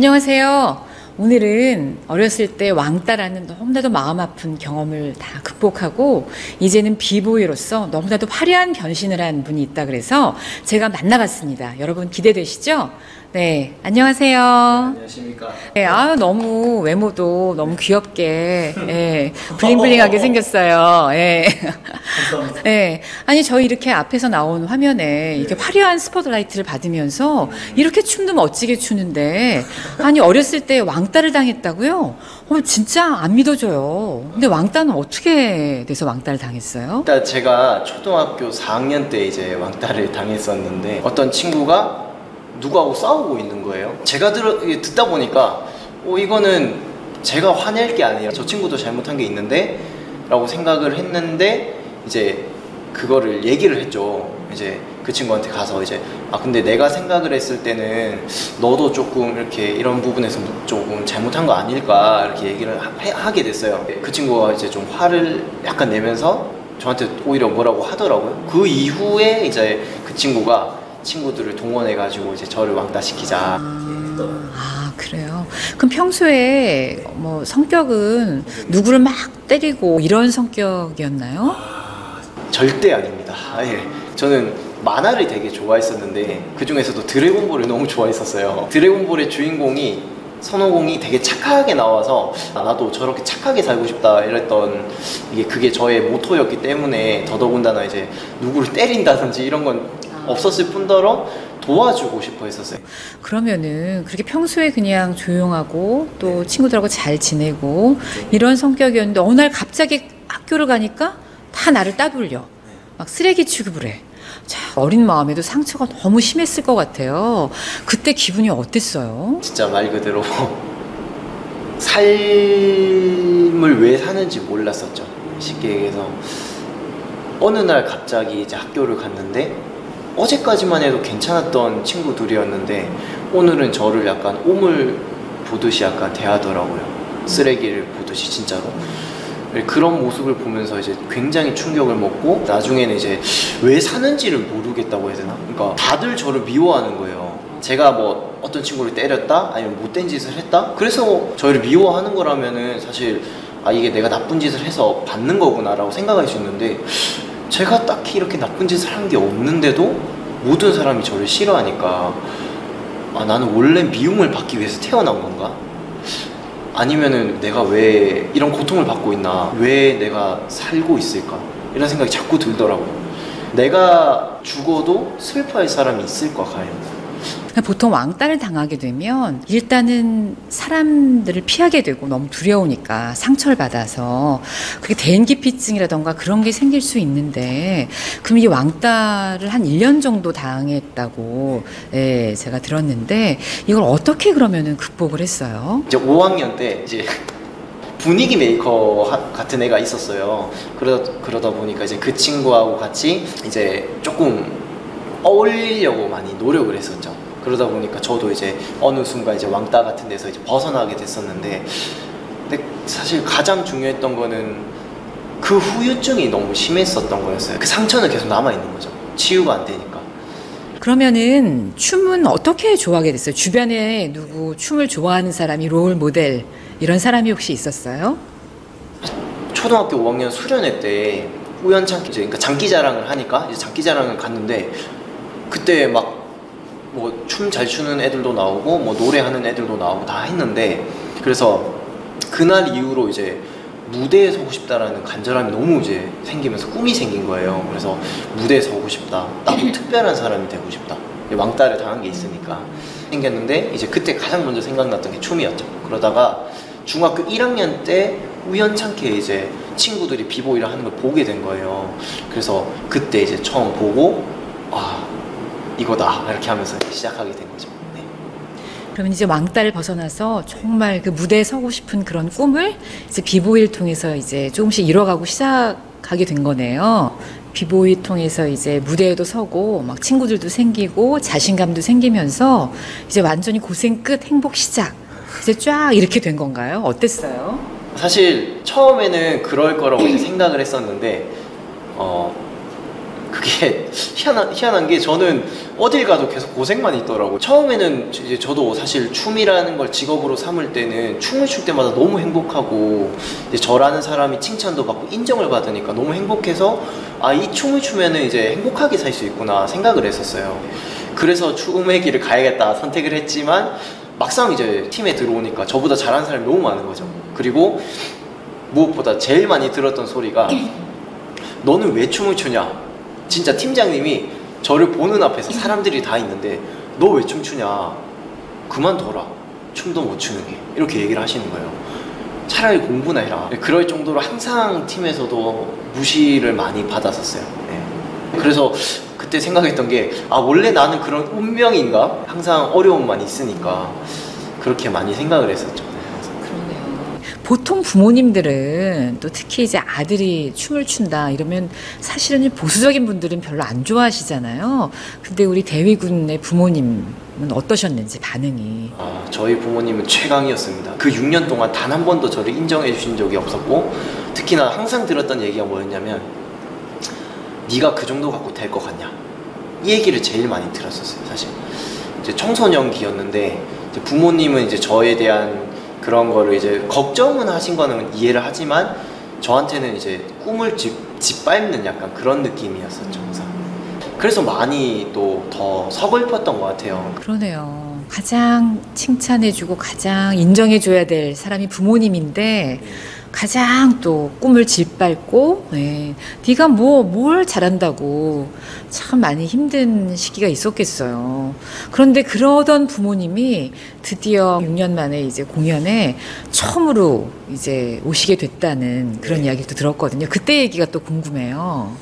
안녕하세요. 오늘은 어렸을 때 왕따라는 너무나도 마음 아픈 경험을 다 극복하고 이제는 비보이로서 너무나도 화려한 변신을 한 분이 있다 그래서 제가 만나봤습니다. 여러분 기대되시죠? 네, 안녕하세요. 안녕하십니까. 네, 너무 외모도 너무 귀엽게, 블링블링하게 생겼어요. 감사합니다. 네, 아니 저희 이렇게 앞에서 나온 화면에 이렇게 화려한 스포트라이트를 받으면서 이렇게 춤도 멋지게 추는데, 아니 어렸을 때 왕따를 당했다고요? 진짜 안 믿어져요. 근데 왕따는 어떻게 돼서 왕따를 당했어요? 일단 제가 초등학교 4학년 때 이제 왕따를 당했었는데 어떤 친구가 누구하고 싸우고 있는 거예요. 제가 듣다 보니까 이거는 제가 화낼 게 아니라 저 친구도 잘못한 게 있는데 라고 생각을 했는데 이제 그거를 얘기를 했죠. 이제 그 친구한테 가서 이제 근데 내가 생각을 했을 때는 너도 조금 이렇게 이런 부분에서 조금 잘못한 거 아닐까 이렇게 얘기를 하게 됐어요. 그 친구가 이제 좀 화를 약간 내면서 저한테 오히려 뭐라고 하더라고요. 그 이후에 이제 그 친구가 친구들을 동원해가지고 이제 저를 왕따시키자. 그래요? 그럼 평소에 뭐 성격은 누구를 막 때리고 이런 성격이었나요? 절대 아닙니다. 예. 저는 만화를 되게 좋아했었는데 그 중에서도 드래곤볼을 너무 좋아했었어요. 드래곤볼의 주인공이 손오공이 되게 착하게 나와서 나도 저렇게 착하게 살고 싶다 이랬던 그게 저의 모토였기 때문에 더더군다나 이제 누구를 때린다든지 이런 건 없었을 뿐더러 도와주고 싶어 했었어요. 그러면은 그렇게 평소에 그냥 조용하고 또 친구들하고 잘 지내고 이런 성격이었는데 어느 날 갑자기 학교를 가니까 다 나를 따돌려. 막 쓰레기 취급을 해. 자, 어린 마음에도 상처가 너무 심했을 것 같아요. 그때 기분이 어땠어요? 진짜 말 그대로 삶을 왜 사는지 몰랐었죠. 쉽게 얘기해서 어느 날 갑자기 이제 학교를 갔는데 어제까지만 해도 괜찮았던 친구들이었는데 오늘은 저를 약간 오물 보듯이 약간 대하더라고요. 쓰레기를 보듯이 진짜로. 그런 모습을 보면서 이제 굉장히 충격을 먹고 나중에는 이제 왜 사는지를 모르겠다고 해야 되나? 그러니까 다들 저를 미워하는 거예요. 제가 뭐 어떤 친구를 때렸다? 아니면 못된 짓을 했다? 그래서 저를 미워하는 거라면은 사실 이게 내가 나쁜 짓을 해서 받는 거구나 라고 생각할 수 있는데 제가 딱히 이렇게 나쁜 짓을 한 게 없는데도 모든 사람이 저를 싫어하니까 나는 원래 미움을 받기 위해서 태어난 건가? 아니면은 내가 왜 이런 고통을 받고 있나? 왜 내가 살고 있을까? 이런 생각이 자꾸 들더라고요. 내가 죽어도 슬퍼할 사람이 있을까 과연? 보통 왕따를 당하게 되면 일단은 사람들을 피하게 되고 너무 두려우니까 상처를 받아서 그게 대인기피증이라던가 그런 게 생길 수 있는데 그럼 이 왕따를 한 1년 정도 당했다고 제가 들었는데 이걸 어떻게 그러면은 극복을 했어요? 이제 5학년 때 이제 분위기 메이커 같은 애가 있었어요. 그러다 보니까 이제 그 친구하고 같이 이제 조금 어울리려고 많이 노력을 했었죠. 그러다 보니까 저도 이제 어느 순간 이제 왕따 같은 데서 이제 벗어나게 됐었는데 근데 사실 가장 중요했던 거는 그 후유증이 너무 심했었던 거였어요. 그 상처는 계속 남아있는 거죠. 치유가 안 되니까. 그러면은 춤은 어떻게 좋아하게 됐어요? 주변에 누구 춤을 좋아하는 사람이 롤 모델 이런 사람이 혹시 있었어요? 초등학교 5학년 수련회 때 우연찮게 이제 그러니까 장기자랑을 하니까 이제 장기자랑을 갔는데 그때 막 뭐 춤 잘 추는 애들도 나오고 뭐 노래하는 애들도 나오고 다 했는데 그래서 그날 이후로 이제 무대에 서고 싶다라는 간절함이 너무 이제 생기면서 꿈이 생긴 거예요. 그래서 무대에 서고 싶다. 나도 특별한 사람이 되고 싶다. 왕따를 당한 게 있으니까 생겼는데 이제 그때 가장 먼저 생각났던 게 춤이었죠. 그러다가 중학교 1학년 때 우연찮게 이제 친구들이 비보이를 하는 걸 보게 된 거예요. 그래서 그때 이제 처음 보고 이거다 이렇게 하면서 시작하게 된 거죠. 네. 그러면 이제 왕따를 벗어나서 정말 그 무대에 서고 싶은 그런 꿈을 이제 비보이를 통해서 이제 조금씩 이뤄가고 시작하게 된 거네요. 비보이 통해서 이제 무대에도 서고 막 친구들도 생기고 자신감도 생기면서 이제 완전히 고생 끝 행복 시작 이제 쫙 이렇게 된 건가요? 어땠어요? 사실 처음에는 그럴 거라고 이제 생각을 했었는데 그게 그게 희한한 게 저는 어딜 가도 계속 고생만 있더라고요. 처음에는 이제 저도 사실 춤이라는 걸 직업으로 삼을 때는 춤을 출 때마다 너무 행복하고 이제 저라는 사람이 칭찬도 받고 인정을 받으니까 너무 행복해서 아, 이 춤을 추면은 이제 행복하게 살 수 있구나 생각을 했었어요. 그래서 춤의 길을 가야겠다 선택을 했지만 막상 이제 팀에 들어오니까 저보다 잘하는 사람이 너무 많은 거죠. 그리고 무엇보다 제일 많이 들었던 소리가 너는 왜 춤을 추냐? 진짜 팀장님이 저를 보는 앞에서 사람들이 다 있는데 너 왜 춤추냐? 그만둬라. 춤도 못 추는 게. 이렇게 얘기를 하시는 거예요. 차라리 공부나 해라. 그럴 정도로 항상 팀에서도 무시를 많이 받았었어요. 네. 그래서 그때 생각했던 게 아, 원래 나는 그런 운명인가? 항상 어려움만 있으니까 그렇게 많이 생각을 했었죠. 그러네요. 보통 부모님들은 또 특히 이제 아들이 춤을 춘다 이러면 사실은 보수적인 분들은 별로 안 좋아하시잖아요. 근데 우리 대위군의 부모님은 어떠셨는지 반응이. 아, 저희 부모님은 최강이었습니다. 그 6년 동안 단 한 번도 저를 인정해 주신 적이 없었고 특히나 항상 들었던 얘기가 뭐였냐면 네가 그 정도 갖고 될 것 같냐? 이 얘기를 제일 많이 들었었어요. 사실 이제 청소년기였는데 이제 부모님은 이제 저에 대한 그런 거를 이제 걱정은 하신 거는 이해를 하지만 저한테는 이제 꿈을 짓밟는 약간 그런 느낌이었었죠. 항상. 그래서 많이 또 더 서글펐던 것 같아요. 그러네요. 가장 칭찬해주고 가장 인정해줘야 될 사람이 부모님인데 가장 또 꿈을 짓밟고 네. 네가 뭘 잘한다고 참 많이 힘든 시기가 있었겠어요. 그런데 그러던 부모님이 드디어 6년 만에 이제 공연에 처음으로 이제 오시게 됐다는 그런 네. 이야기도 들었거든요. 그때 얘기가 또 궁금해요.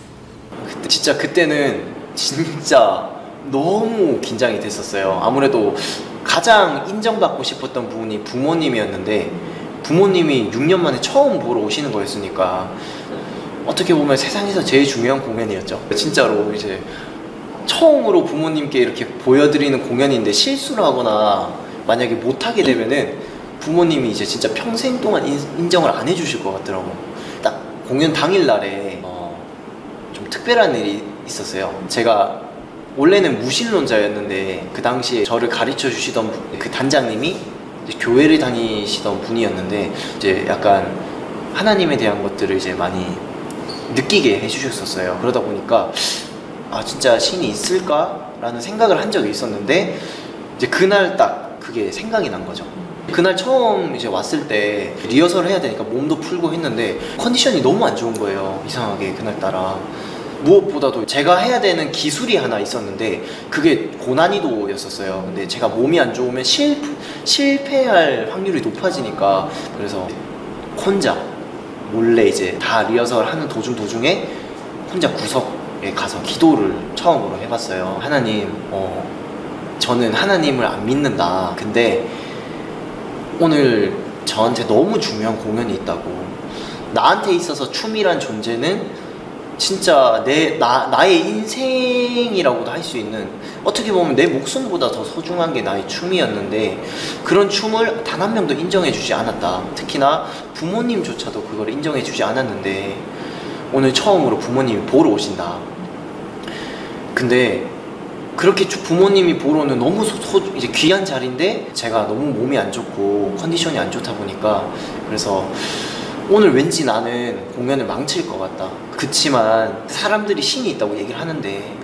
그때는 진짜 너무 긴장이 됐었어요. 아무래도 가장 인정받고 싶었던 분이 부모님이었는데 부모님이 6년 만에 처음 보러 오시는 거였으니까 어떻게 보면 세상에서 제일 중요한 공연이었죠. 진짜로 이제 처음으로 부모님께 이렇게 보여드리는 공연인데 실수를 하거나 만약에 못하게 되면은 부모님이 이제 진짜 평생 동안 인정을 안 해주실 것 같더라고요. 딱 공연 당일날에 좀 특별한 일이 있었어요. 제가 원래는 무신론자였는데 그 당시에 저를 가르쳐 주시던 그 단장님이 이제 교회를 다니시던 분이었는데 이제 약간 하나님에 대한 것들을 이제 많이 느끼게 해주셨었어요. 그러다 보니까 아 진짜 신이 있을까라는 생각을 한 적이 있었는데 이제 그날 딱 그게 생각이 난 거죠. 그날 처음 이제 왔을 때 리허설을 해야 되니까 몸도 풀고 했는데 컨디션이 너무 안 좋은 거예요. 이상하게 그날따라. 무엇보다도 제가 해야 되는 기술이 하나 있었는데 그게 고난이도였었어요. 근데 제가 몸이 안 좋으면 실패할 확률이 높아지니까 그래서 혼자 몰래 이제 다 리허설 하는 도중에 혼자 구석에 가서 기도를 처음으로 해봤어요. 하나님, 저는 하나님을 안 믿는다. 근데 오늘 저한테 너무 중요한 공연이 있다고. 나한테 있어서 춤이란 존재는 진짜 나의 인생이라고도 할 수 있는, 어떻게 보면 내 목숨보다 더 소중한 게 나의 춤이었는데 그런 춤을 단 한 명도 인정해 주지 않았다. 특히나 부모님조차도 그걸 인정해 주지 않았는데 오늘 처음으로 부모님이 보러 오신다. 근데 그렇게 부모님이 보러 오는 너무 이제 귀한 자리인데 제가 너무 몸이 안 좋고 컨디션이 안 좋다 보니까 그래서 오늘 왠지 나는 공연을 망칠 것 같다. 그치만 사람들이 신이 있다고 얘기를 하는데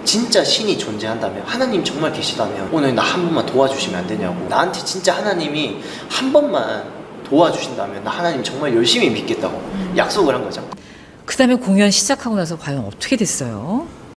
진짜 신이 존재한다면, 하나님 정말 계시다면 오늘 나 한 번만 도와주시면 안 되냐고. 나한테 진짜 하나님이 한 번만 도와주신다면 나 하나님 정말 열심히 믿겠다고 약속을 한 거죠. 그 다음에 공연 시작하고 나서 과연 어떻게 됐어요?